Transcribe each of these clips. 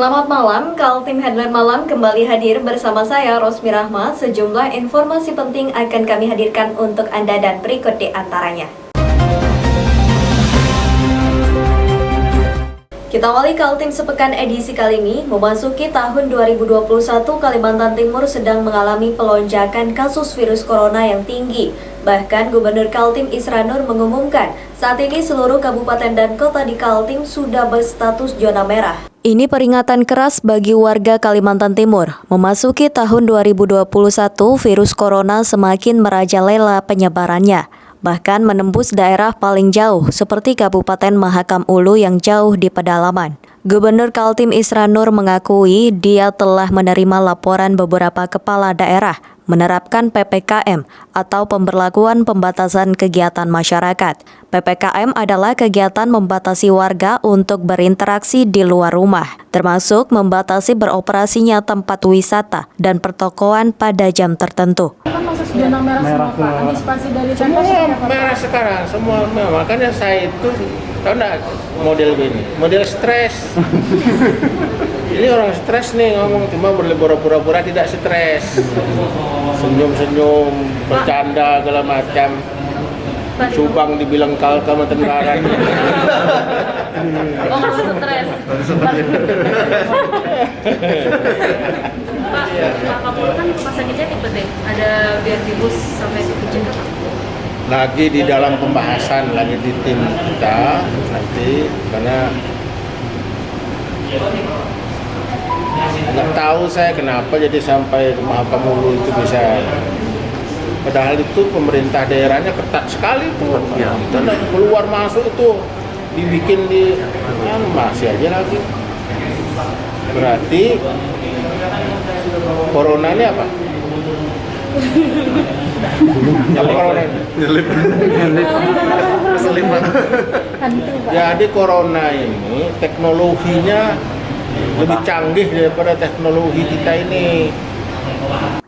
Selamat malam, Kaltim Headline Malam kembali hadir bersama saya, Rosmi Rahma. Sejumlah informasi penting akan kami hadirkan untuk Anda dan berikut di antaranya. Kita awali Kaltim Sepekan edisi kali ini. Memasuki tahun 2021, Kalimantan Timur sedang mengalami pelonjakan kasus virus corona yang tinggi. Bahkan Gubernur Kaltim Isra Nur mengumumkan, saat ini seluruh kabupaten dan kota di Kaltim sudah berstatus zona merah. Ini peringatan keras bagi warga Kalimantan Timur. Memasuki tahun 2021, virus corona semakin merajalela penyebarannya. Bahkan menembus daerah paling jauh seperti Kabupaten Mahakam Ulu yang jauh di pedalaman. Gubernur Kaltim Isra Nur mengakui dia telah menerima laporan beberapa kepala daerah menerapkan PPKM atau pemberlakuan pembatasan kegiatan masyarakat. PPKM adalah kegiatan membatasi warga untuk berinteraksi di luar rumah, termasuk membatasi beroperasinya tempat wisata dan pertokoan pada jam tertentu. Zona merah semua, Pak. Antisipasi dari semua merah sekarang, semua merah. Makanya saya itu, tahu nggak model gini, model stres. Ini orang stres nih ngomong, cuma pura-pura tidak stres. Senyum-senyum, bercanda, segala macam. Subang dibilang Kalimantan Barat. Oh, nggak stres. Pak Kapolri kan rumah sakitnya tipe D, ada biar dibus sampai ke Jakarta. Lagi di dalam pembahasan, lagi di tim kita nanti, karena nggak tahu saya kenapa jadi sampai Mahakam Ulu itu bisa. Padahal itu pemerintah daerahnya ketat sekali tuh, kita keluar masuk itu dibikin di masih aja lagi. Berarti corona ini apa? Jadi corona ini teknologinya lebih canggih daripada teknologi kita ini.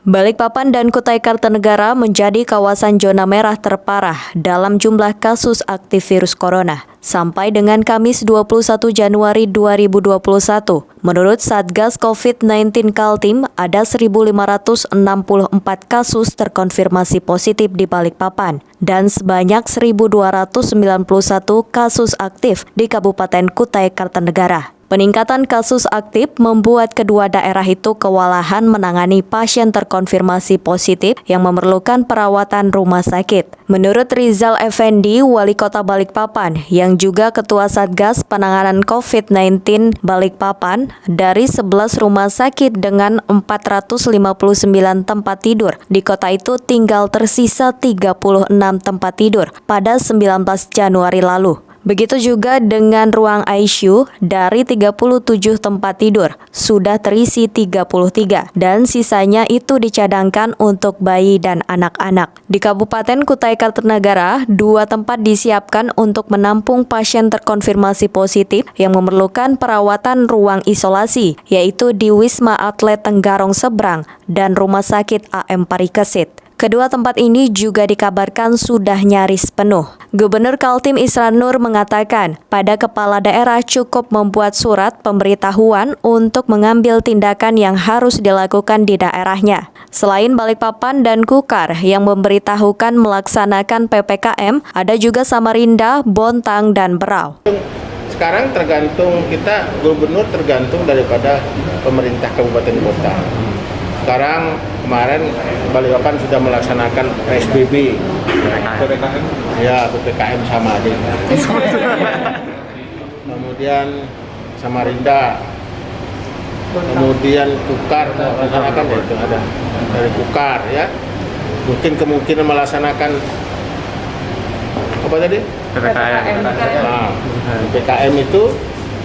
Balikpapan dan Kutai Kartanegara menjadi kawasan zona merah terparah dalam jumlah kasus aktif virus corona. Sampai dengan Kamis 21 Januari 2021, menurut Satgas COVID-19 Kaltim, ada 1.564 kasus terkonfirmasi positif di Balikpapan dan sebanyak 1.291 kasus aktif di Kabupaten Kutai Kartanegara. Peningkatan kasus aktif membuat kedua daerah itu kewalahan menangani pasien terkonfirmasi positif yang memerlukan perawatan rumah sakit. Menurut Rizal Effendi, Wali Kota Balikpapan, yang juga Ketua Satgas Penanganan COVID-19 Balikpapan, dari 11 rumah sakit dengan 459 tempat tidur, di kota itu tinggal tersisa 36 tempat tidur pada 19 Januari lalu. Begitu juga dengan ruang ICU, dari 37 tempat tidur, sudah terisi 33 dan sisanya itu dicadangkan untuk bayi dan anak-anak. Di Kabupaten Kutai Kartanegara, 2 tempat disiapkan untuk menampung pasien terkonfirmasi positif yang memerlukan perawatan ruang isolasi, yaitu di Wisma Atlet Tenggarong Seberang dan Rumah Sakit AM Parikesit. Kedua tempat ini juga dikabarkan sudah nyaris penuh. Gubernur Kaltim Isra Nur mengatakan, pada kepala daerah cukup membuat surat pemberitahuan untuk mengambil tindakan yang harus dilakukan di daerahnya. Selain Balikpapan dan Kukar yang memberitahukan melaksanakan PPKM, ada juga Samarinda, Bontang, dan Berau. Sekarang tergantung kita, gubernur tergantung daripada pemerintah kabupaten kota. Sekarang kemarin Balikpapan sudah melaksanakan PSBB. PPKM? Ya, PPKM sama aja. Kemudian Samarinda, kemudian Kukar melaksanakan, itu ada dari Kukar ya. Mungkin kemungkinan melaksanakan apa tadi? PPKM. Nah, PPKM itu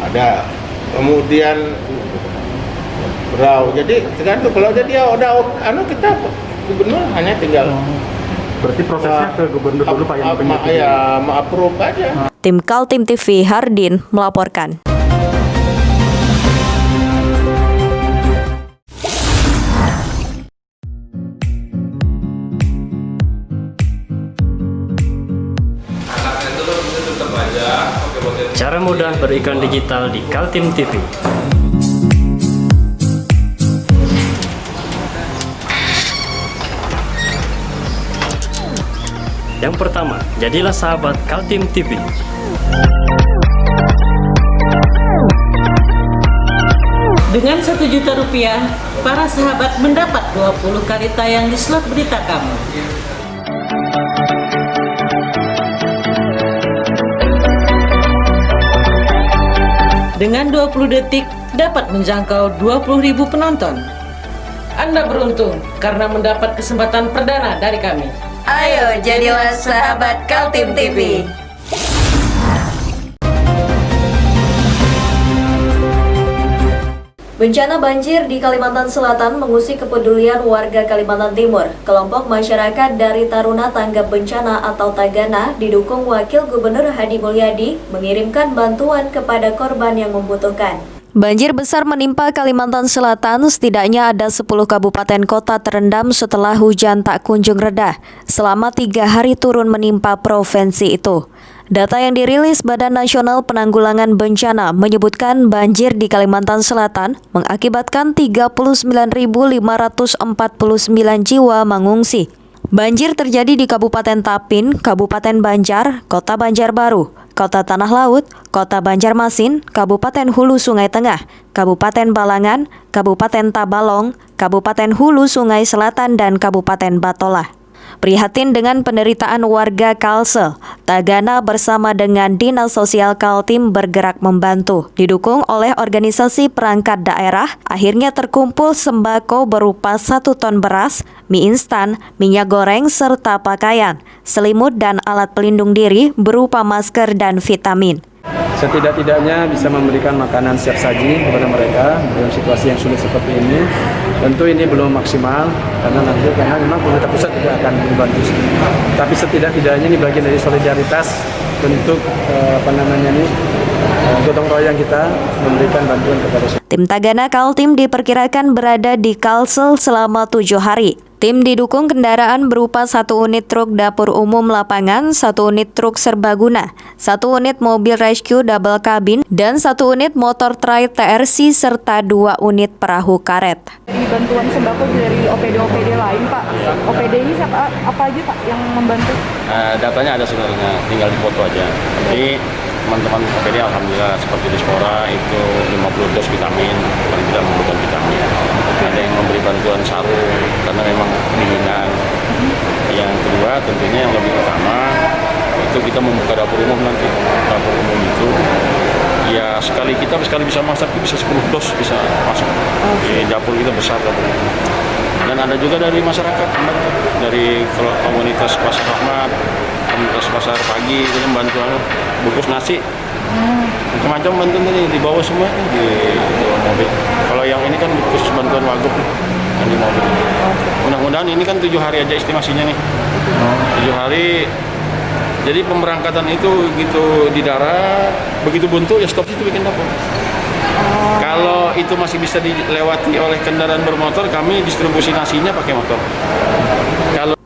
ada. Kemudian Berau. Jadi tergantung, kalau jadi udah kita gubernur hanya tinggal. Berarti prosesnya ke gubernur dulu Pak yang penyidik. Ya, approve aja. Tim Kaltim TV Hardin melaporkan. Cara mudah beriklan digital di Kaltim TV. Yang pertama, jadilah sahabat Kaltim TV. Dengan 1 juta rupiah, para sahabat mendapat 20 kali tayang di slot berita kamu. Dengan 20 detik, dapat menjangkau 20.000 penonton. Anda beruntung karena mendapat kesempatan perdana dari kami. Ayo jadilah sahabat Kaltim TV. Bencana banjir di Kalimantan Selatan mengusik kepedulian warga Kalimantan Timur. Kelompok masyarakat dari Taruna Tanggap Bencana atau Tagana didukung Wakil Gubernur Hadi Mulyadi mengirimkan bantuan kepada korban yang membutuhkan. Banjir besar menimpa Kalimantan Selatan, setidaknya ada 10 kabupaten kota terendam setelah hujan tak kunjung reda. Selama 3 hari turun menimpa provinsi itu. Data yang dirilis Badan Nasional Penanggulangan Bencana menyebutkan banjir di Kalimantan Selatan mengakibatkan 39.549 jiwa mengungsi. Banjir terjadi di Kabupaten Tapin, Kabupaten Banjar, Kota Banjarbaru, Kota Tanah Laut, Kota Banjarmasin, Kabupaten Hulu Sungai Tengah, Kabupaten Balangan, Kabupaten Tabalong, Kabupaten Hulu Sungai Selatan, dan Kabupaten Batolah. Prihatin dengan penderitaan warga Kalsel, Tagana bersama dengan Dinas Sosial Kaltim bergerak membantu. Didukung oleh organisasi perangkat daerah, akhirnya terkumpul sembako berupa 1 ton beras, mie instan, minyak goreng, serta pakaian, selimut dan alat pelindung diri berupa masker dan vitamin. Setidak-tidaknya bisa memberikan makanan siap saji kepada mereka dalam situasi yang sulit seperti ini. Tentu ini belum maksimal karena memang pemerintah pusat juga akan membantu. Tapi setidak-tidaknya ini bagian dari solidaritas bentuk gotong royong kita memberikan bantuan kepada. Tim Tagana Kaltim diperkirakan berada di Kalsel selama 7 hari. Tim didukung kendaraan berupa 1 unit truk dapur umum lapangan, 1 unit truk serbaguna, 1 unit mobil rescue double cabin, dan 1 unit motor trail TRC serta 2 unit perahu karet. Di bantuan sembako dari OPD-OPD lain, Pak. OPD ini siapa, apa aja Pak yang membantu? Datanya ada sebenarnya, tinggal dipoto aja. Jadi teman-teman OPD alhamdulillah seperti Dispora itu 50 dos vitamin, paling tidak membutuhkan vitamin. Ada yang memberi bantuan sarung karena memang kedinginan. Yang kedua tentunya yang lebih utama itu kita membuka dapur umum nanti. Dapur umum itu ya sekali bisa masak itu bisa 10 dos bisa masuk. Di dapur kita besar dapur umum. Dan ada juga dari masyarakat, dari komunitas Pasar Rahmat, komunitas Pasar Pagi itu membantu bungkus nasi. Macam-macam bantuan ini dibawa semua di mobil. Kalau yang ini kan khusus bantuan Wagub yang di mobil. Mudah-mudahan ini kan 7 hari aja estimasinya nih. 7 hari. Jadi pemberangkatan itu gitu di darat, begitu buntu ya stop situ bikin dapur. Kalau itu masih bisa dilewati oleh kendaraan bermotor, kami distribusi nasinya pakai motor.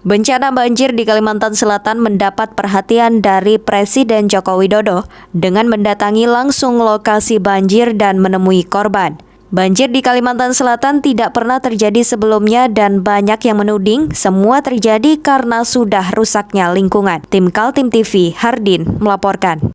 Bencana banjir di Kalimantan Selatan mendapat perhatian dari Presiden Joko Widodo dengan mendatangi langsung lokasi banjir dan menemui korban. Banjir di Kalimantan Selatan tidak pernah terjadi sebelumnya dan banyak yang menuding semua terjadi karena sudah rusaknya lingkungan. Tim Kaltim TV, Hardin melaporkan.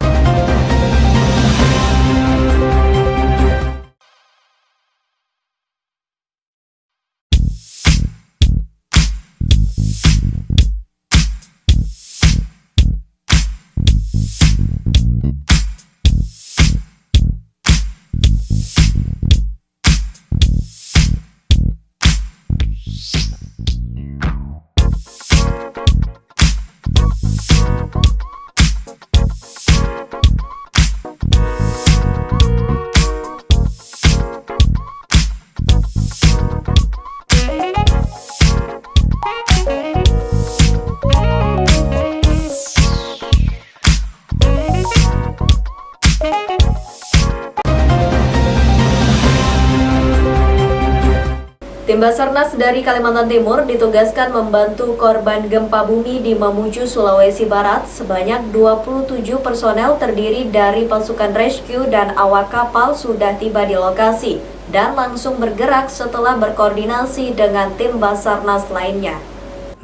Tim Basarnas dari Kalimantan Timur ditugaskan membantu korban gempa bumi di Mamuju, Sulawesi Barat. Sebanyak 27 personel terdiri dari pasukan rescue dan awak kapal sudah tiba di lokasi dan langsung bergerak setelah berkoordinasi dengan tim Basarnas lainnya.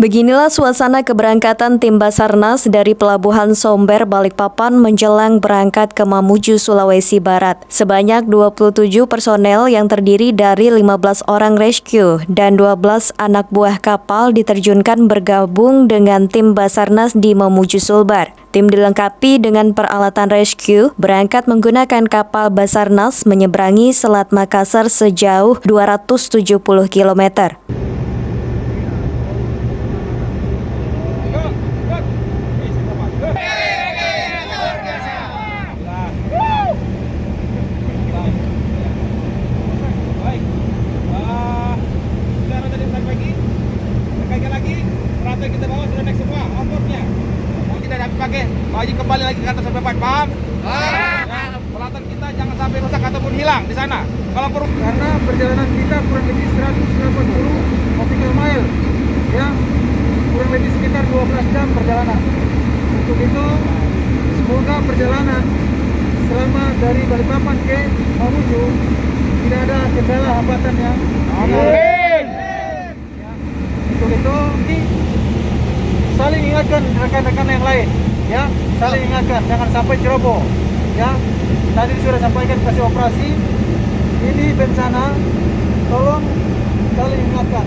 Beginilah suasana keberangkatan tim Basarnas dari Pelabuhan Somber, Balikpapan menjelang berangkat ke Mamuju, Sulawesi Barat. Sebanyak 27 personel yang terdiri dari 15 orang rescue dan 12 anak buah kapal diterjunkan bergabung dengan tim Basarnas di Mamuju, Sulbar. Tim dilengkapi dengan peralatan rescue, berangkat menggunakan kapal Basarnas menyeberangi Selat Makassar sejauh 270 km. Kita bawa sudah naik semua ongkosnya. Tidak dapat pakai, baju kembali lagi ke atas sampai paham? Ya, peralatan kita jangan sampai rusak ataupun hilang di sana. Kalau perlu, karena perjalanan kita kurang lebih 180 nautical mile, ya, kurang lebih sekitar 12 jam perjalanan. Untuk itu, semoga perjalanan selama dari Balikpapan ke Mamuju tidak ada kendala hambatan yang. Amin. Ya, untuk itu saling ingatkan rekan-rekan yang lain, ya, saling ingatkan, jangan sampai ceroboh, ya. Tadi sudah sampaikan kasih operasi, ini bencana, tolong saling ingatkan.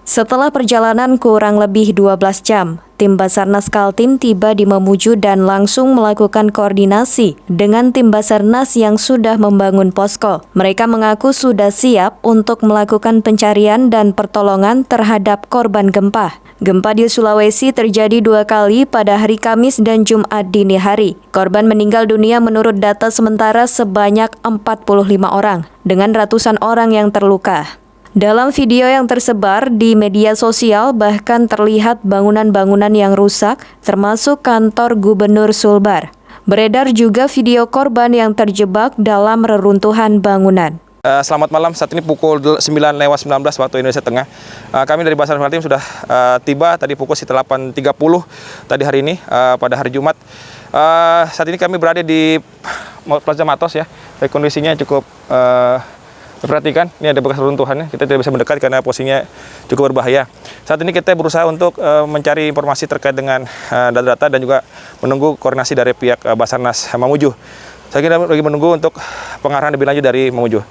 Setelah perjalanan kurang lebih 12 jam, tim Basarnas Kaltim tiba di Mamuju dan langsung melakukan koordinasi dengan tim Basarnas yang sudah membangun posko. Mereka mengaku sudah siap untuk melakukan pencarian dan pertolongan terhadap korban gempa. Gempa di Sulawesi terjadi 2 kali pada hari Kamis dan Jumat dini hari. Korban meninggal dunia menurut data sementara sebanyak 45 orang, dengan ratusan orang yang terluka. Dalam video yang tersebar di media sosial bahkan terlihat bangunan-bangunan yang rusak, termasuk kantor Gubernur Sulbar. Beredar juga video korban yang terjebak dalam reruntuhan bangunan. Selamat malam, saat ini pukul 9:19 waktu Indonesia Tengah. Kami dari Basarnas Kaltim sudah tiba tadi pukul sekitar 8.30 tadi hari ini pada hari Jumat. Saat ini kami berada di Plaza Matos, ya. Kondisinya cukup perhatikan, ini ada bekas runtuhannya. Kita tidak bisa mendekat karena posisinya cukup berbahaya. Saat ini kita berusaha untuk mencari informasi terkait dengan data-data dan juga menunggu koordinasi dari pihak Basarnas Mamuju. Saya kira lagi menunggu untuk pengarahan lebih lanjut dari Mamuju.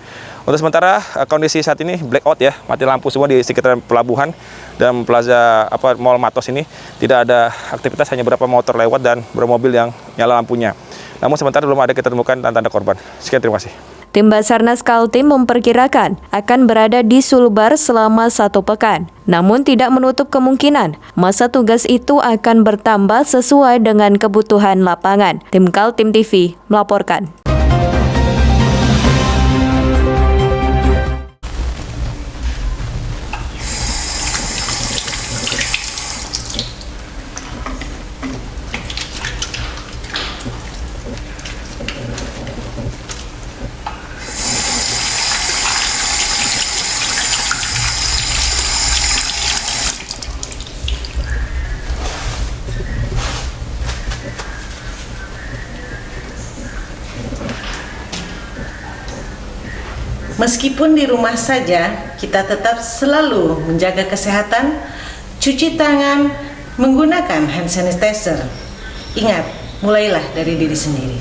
Untuk sementara kondisi saat ini blackout, ya, mati lampu semua di sekitar pelabuhan dan Plaza Mall Matos ini. Tidak ada aktivitas, hanya beberapa motor lewat dan beberapa mobil yang nyala lampunya. Namun sementara belum ada kita temukan tanda-tanda korban. Sekian, terima kasih. Tim Basarnas Kaltim memperkirakan akan berada di Sulbar selama 1 pekan. Namun tidak menutup kemungkinan masa tugas itu akan bertambah sesuai dengan kebutuhan lapangan. Tim Kaltim TV melaporkan. Meskipun di rumah saja, kita tetap selalu menjaga kesehatan, cuci tangan, menggunakan hand sanitizer. Ingat, mulailah dari diri sendiri.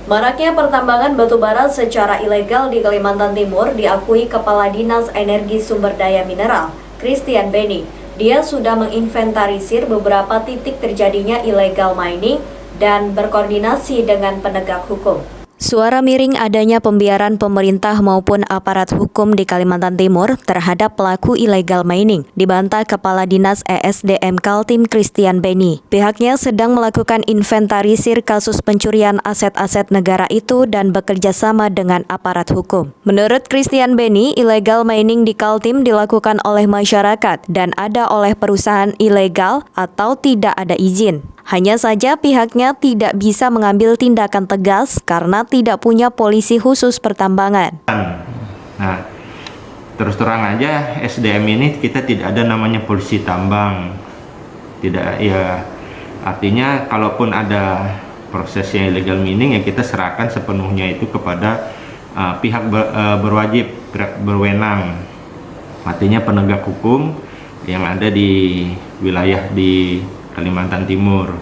Maraknya pertambangan batu bara secara ilegal di Kalimantan Timur diakui Kepala Dinas Energi Sumber Daya Mineral, Christian Beni. Dia sudah menginventarisir beberapa titik terjadinya illegal mining dan berkoordinasi dengan penegak hukum. Suara miring adanya pembiaran pemerintah maupun aparat hukum di Kalimantan Timur terhadap pelaku illegal mining, dibantah Kepala Dinas ESDM Kaltim Christian Beni. Pihaknya sedang melakukan inventarisir kasus pencurian aset-aset negara itu dan bekerja sama dengan aparat hukum. Menurut Christian Beni, illegal mining di Kaltim dilakukan oleh masyarakat dan ada oleh perusahaan ilegal atau tidak ada izin. Hanya saja pihaknya tidak bisa mengambil tindakan tegas karena tidak punya polisi khusus pertambangan. Nah, terus terang aja SDM ini kita tidak ada namanya polisi tambang. Tidak, ya artinya kalaupun ada prosesnya illegal mining ya kita serahkan sepenuhnya itu kepada pihak berwajib berwenang, artinya penegak hukum yang ada di wilayah di Kalimantan Timur.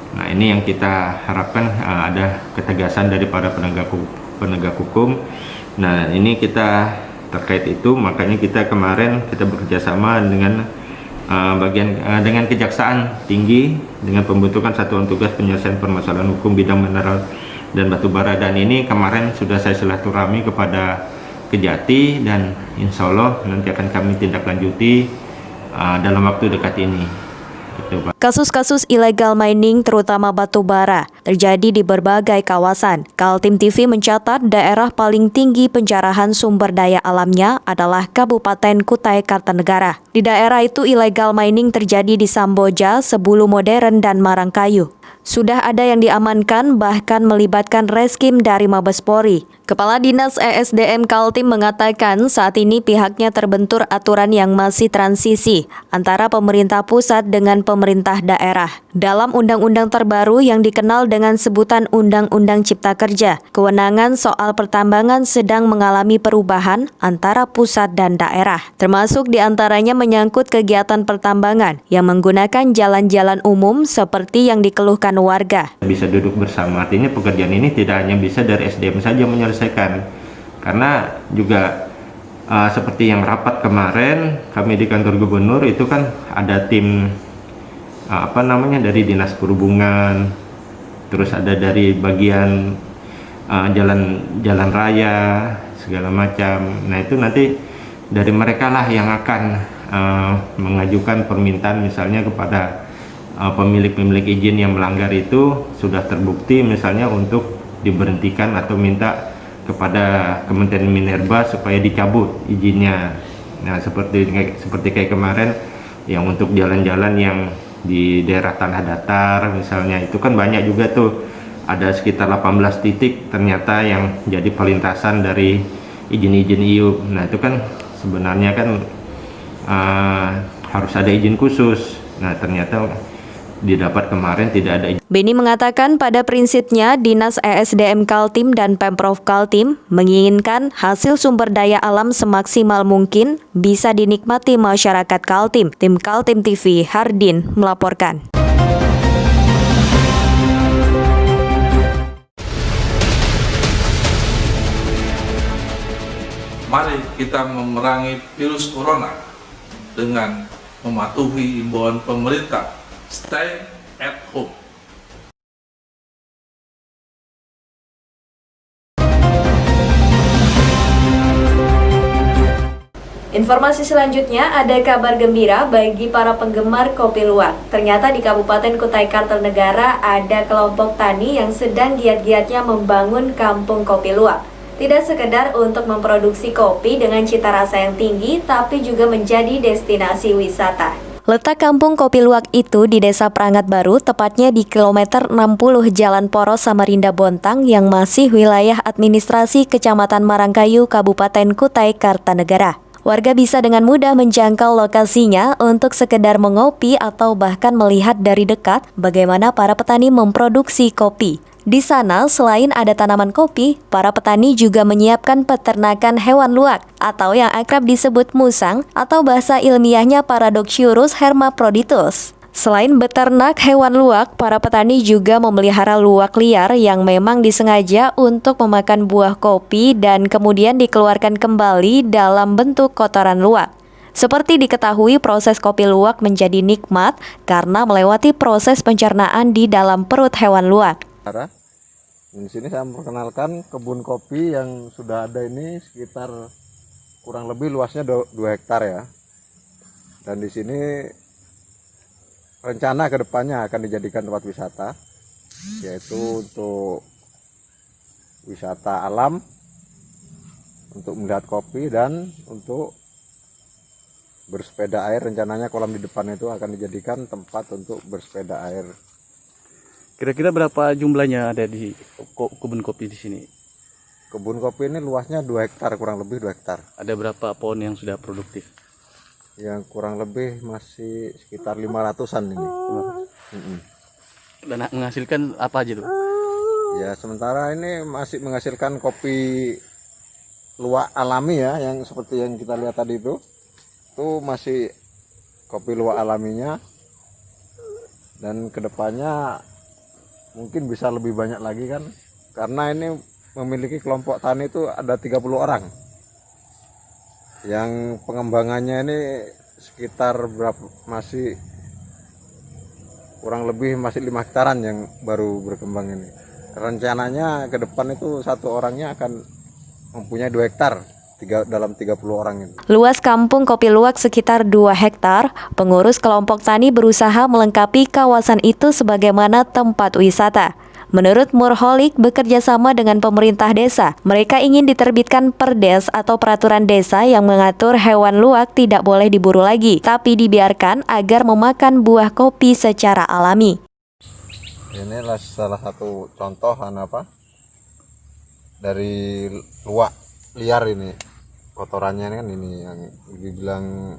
Nah, ini yang kita harapkan ada ketegasan dari para penegak hukum. Nah, ini kita terkait itu, makanya kita kemarin kita bekerjasama dengan dengan Kejaksaan Tinggi dengan pembentukan Satuan Tugas Penyelesaian Permasalahan Hukum Bidang Mineral dan Batubara, dan ini kemarin sudah saya silaturahmi kepada Kejati dan insya Allah nanti akan kami tindak lanjuti dalam waktu dekat ini. Kasus-kasus illegal mining terutama batu bara terjadi di berbagai kawasan. Kaltim TV mencatat daerah paling tinggi pencarahan sumber daya alamnya adalah Kabupaten Kutai Kartanegara. Di daerah itu illegal mining terjadi di Samboja, Sebulu Modern, dan Marangkayu. Sudah ada yang diamankan bahkan melibatkan reskim dari Mabes Polri. Kepala Dinas ESDM Kaltim mengatakan saat ini pihaknya terbentur aturan yang masih transisi antara pemerintah pusat dengan pemerintah daerah. Dalam undang-undang terbaru yang dikenal dengan sebutan Undang-Undang Cipta Kerja, kewenangan soal pertambangan sedang mengalami perubahan antara pusat dan daerah, termasuk diantaranya menyangkut kegiatan pertambangan yang menggunakan jalan-jalan umum seperti yang dikeluhkan warga. Bisa duduk bersama, artinya pekerjaan ini tidak hanya bisa dari SDM saja menyelesaikan, karena juga seperti yang rapat kemarin kami di kantor gubernur itu kan ada tim dari dinas perhubungan, terus ada dari bagian jalan raya segala macam. Nah, itu nanti dari mereka lah yang akan mengajukan permintaan misalnya kepada pemilik-pemilik izin yang melanggar itu sudah terbukti misalnya untuk diberhentikan atau minta kepada Kementerian Minerba supaya dicabut izinnya. Nah, seperti kayak kemarin yang untuk jalan-jalan yang di daerah tanah datar misalnya, itu kan banyak juga tuh, ada sekitar 18 titik ternyata yang jadi perlintasan dari izin-izin IUP. Nah, itu kan sebenarnya kan harus ada izin khusus. Nah, ternyata didapat kemarin tidak ada. Beni mengatakan pada prinsipnya Dinas ESDM Kaltim dan Pemprov Kaltim menginginkan hasil sumber daya alam semaksimal mungkin bisa dinikmati masyarakat Kaltim. Tim Kaltim TV, Hardin melaporkan. Mari kita memerangi virus corona dengan mematuhi imbauan pemerintah. Stay at home. Informasi selanjutnya, ada kabar gembira bagi para penggemar kopi luwak. Ternyata di Kabupaten Kutai Kartanegara ada kelompok tani yang sedang giat-giatnya membangun kampung kopi luwak. Tidak sekedar untuk memproduksi kopi dengan cita rasa yang tinggi, tapi juga menjadi destinasi wisata. Letak kampung kopi luwak itu di Desa Prangat Baru, tepatnya di kilometer 60 Jalan Poros Samarinda Bontang yang masih wilayah administrasi Kecamatan Marangkayu, Kabupaten Kutai Kartanegara. Warga bisa dengan mudah menjangkau lokasinya untuk sekedar mengopi atau bahkan melihat dari dekat bagaimana para petani memproduksi kopi. Di sana, selain ada tanaman kopi, para petani juga menyiapkan peternakan hewan luwak atau yang akrab disebut musang atau bahasa ilmiahnya Paradoxurus hermaphroditus. Selain beternak hewan luwak, para petani juga memelihara luwak liar yang memang disengaja untuk memakan buah kopi dan kemudian dikeluarkan kembali dalam bentuk kotoran luwak. Seperti diketahui, proses kopi luwak menjadi nikmat karena melewati proses pencernaan di dalam perut hewan luwak. Di sini saya memperkenalkan kebun kopi yang sudah ada ini sekitar kurang lebih luasnya 2 hektar ya. Dan di sini rencana kedepannya akan dijadikan tempat wisata, yaitu untuk wisata alam, untuk melihat kopi dan untuk bersepeda air. Rencananya kolam di depan itu akan dijadikan tempat untuk bersepeda air. Kira-kira berapa jumlahnya ada di kebun kopi di sini? Kebun kopi ini luasnya 2 hektar, kurang lebih 2 hektar. Ada berapa pohon yang sudah produktif? Yang kurang lebih masih sekitar 500-an ini. Dan menghasilkan apa aja tuh? Ya, sementara ini masih menghasilkan kopi luwak alami ya, yang seperti yang kita lihat tadi itu masih kopi luwak alaminya, dan kedepannya mungkin bisa lebih banyak lagi kan, karena ini memiliki kelompok tani itu ada 30 orang yang pengembangannya ini sekitar masih kurang lebih masih 5 hektaran yang baru berkembang ini. Rencananya ke depan itu satu orangnya akan mempunyai 2 hektar dalam 30 orang ini. Luas kampung kopi luwak sekitar 2 hektar, pengurus kelompok tani berusaha melengkapi kawasan itu sebagaimana tempat wisata. Menurut Murholik, bekerja sama dengan pemerintah desa, mereka ingin diterbitkan perdes atau peraturan desa yang mengatur hewan luwak tidak boleh diburu lagi, tapi dibiarkan agar memakan buah kopi secara alami. Inilah salah satu contoh dari luwak liar ini. Kotorannya kan ini yang dibilang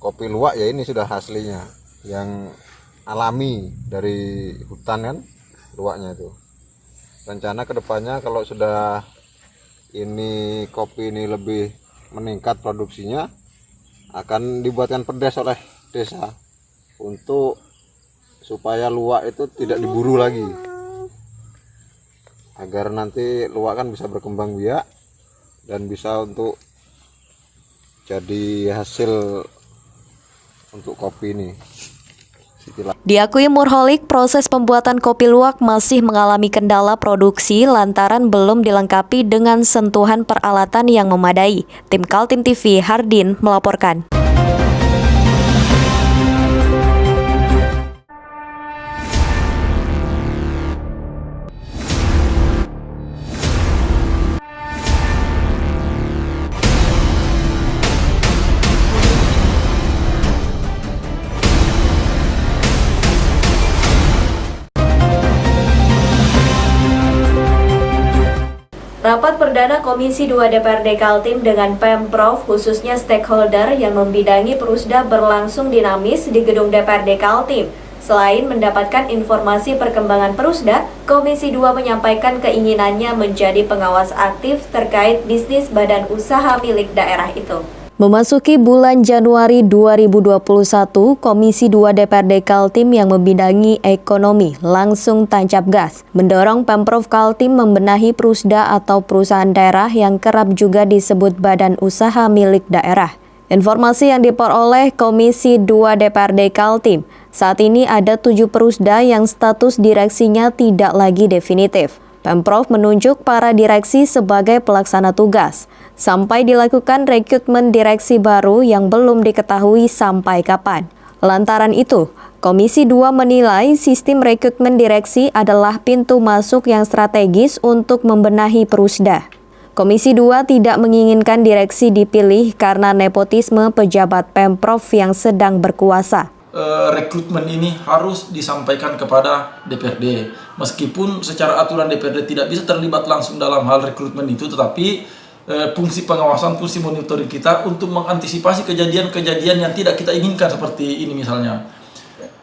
kopi luwak ya, ini sudah aslinya yang alami dari hutan kan luwaknya itu. Rencana kedepannya kalau sudah ini kopi ini lebih meningkat produksinya, akan dibuatkan perdes oleh desa untuk supaya luwak itu tidak diburu lagi, agar nanti luwak kan bisa berkembang biak dan bisa untuk jadi hasil untuk kopi ini. Diakui Murholik, proses pembuatan kopi luwak masih mengalami kendala produksi lantaran belum dilengkapi dengan sentuhan peralatan yang memadai. Tim Kaltim TV, Hardin melaporkan. Rapat perdana Komisi 2 DPRD Kaltim dengan Pemprov khususnya stakeholder yang membidangi Perusda berlangsung dinamis di gedung DPRD Kaltim. Selain mendapatkan informasi perkembangan Perusda, Komisi 2 menyampaikan keinginannya menjadi pengawas aktif terkait bisnis badan usaha milik daerah itu. Memasuki bulan Januari 2021, Komisi 2 DPRD Kaltim yang membidangi ekonomi langsung tancap gas, mendorong Pemprov Kaltim membenahi Perusda atau perusahaan daerah yang kerap juga disebut badan usaha milik daerah. Informasi yang diperoleh Komisi 2 DPRD Kaltim, saat ini ada 7 Perusda yang status direksinya tidak lagi definitif. Pemprov menunjuk para direksi sebagai pelaksana tugas, sampai dilakukan rekrutmen direksi baru yang belum diketahui sampai kapan. Lantaran itu, Komisi 2 menilai sistem rekrutmen direksi adalah pintu masuk yang strategis untuk membenahi Perusda. Komisi 2 tidak menginginkan direksi dipilih karena nepotisme pejabat Pemprov yang sedang berkuasa. Rekrutmen ini harus disampaikan kepada DPRD. Meskipun secara aturan DPRD tidak bisa terlibat langsung dalam hal rekrutmen itu, tetapi fungsi pengawasan, fungsi monitoring kita untuk mengantisipasi kejadian-kejadian yang tidak kita inginkan seperti ini misalnya.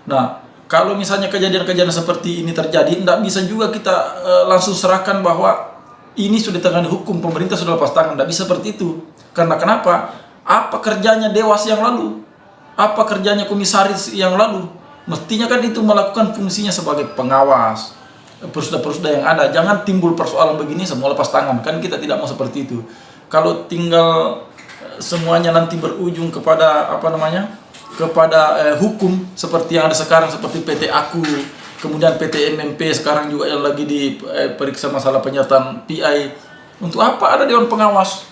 Nah, kalau misalnya kejadian-kejadian seperti ini terjadi, tidak bisa juga kita langsung serahkan bahwa ini sudah ditangani hukum, pemerintah sudah lepas tangan. Tidak bisa seperti itu. Karena kenapa? Apa kerjanya Dewas yang lalu? Apa kerjanya komisaris yang lalu? Mestinya kan itu melakukan fungsinya sebagai pengawas Perusda-perusda yang ada. Jangan timbul persoalan begini semua lepas tangan. Kan kita tidak mau seperti itu. Kalau tinggal semuanya nanti berujung kepada kepada hukum seperti yang ada sekarang, seperti PT Aku, kemudian PT MMP sekarang juga yang lagi diperiksa masalah penyertaan PI. Untuk apa ada dewan pengawas?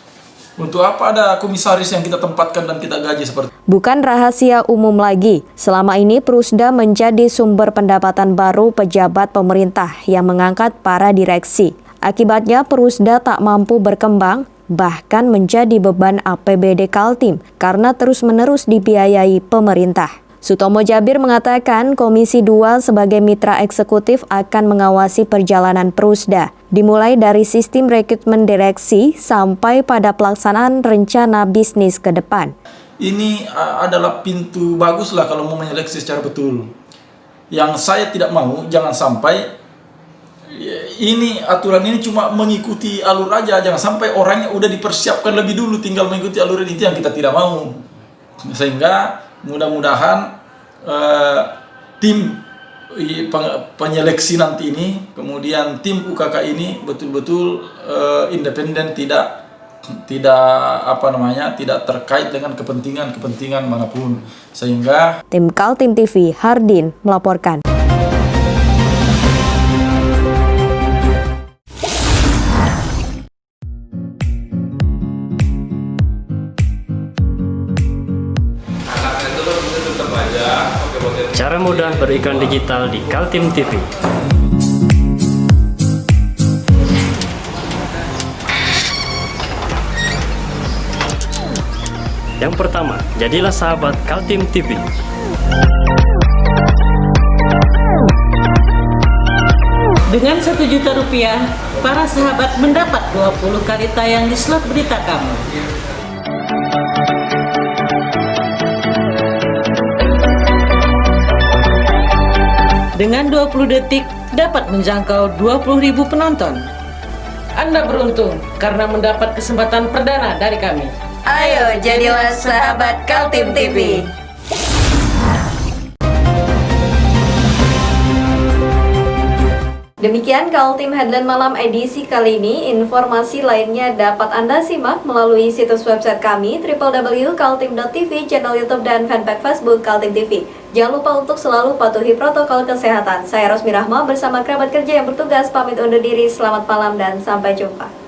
Untuk apa ada komisaris yang kita tempatkan dan kita gaji seperti itu? Bukan rahasia umum lagi, selama ini Perusda menjadi sumber pendapatan baru pejabat pemerintah yang mengangkat para direksi. Akibatnya Perusda tak mampu berkembang, bahkan menjadi beban APBD Kaltim karena terus-menerus dibiayai pemerintah. Sutomo Jabir mengatakan Komisi 2 sebagai mitra eksekutif akan mengawasi perjalanan Perusda, dimulai dari sistem rekrutmen direksi sampai pada pelaksanaan rencana bisnis ke depan. Ini adalah pintu bagus lah kalau mau menyeleksi secara betul. Yang saya tidak mau, jangan sampai ini aturan ini cuma mengikuti alur aja, jangan sampai orangnya udah dipersiapkan lebih dulu tinggal mengikuti alur ini, itu yang kita tidak mau. Sehingga mudah-mudahan tim penyeleksi nanti ini, kemudian tim UKK ini betul-betul independen, tidak terkait dengan kepentingan manapun. Sehingga Tim Kaltim TV, Hardin melaporkan. Cara mudah beriklan digital di Kaltim TV. Yang pertama, jadilah sahabat Kaltim TV. Dengan Rp1.000.000, para sahabat mendapat 20 kali tayang di slot berita kamu. Dengan 20 detik dapat menjangkau 20.000 penonton. Anda beruntung karena mendapat kesempatan perdana dari kami. Ayo jadilah sahabat Kaltim TV. Demikian Kaltim Headline Malam edisi kali ini. Informasi lainnya dapat Anda simak melalui situs website kami www.kaltim.tv, channel YouTube dan fanpage Facebook Kaltim TV. Jangan lupa untuk selalu patuhi protokol kesehatan. Saya Rosmi Rahma bersama kerabat kerja yang bertugas pamit undur diri. Selamat malam dan sampai jumpa.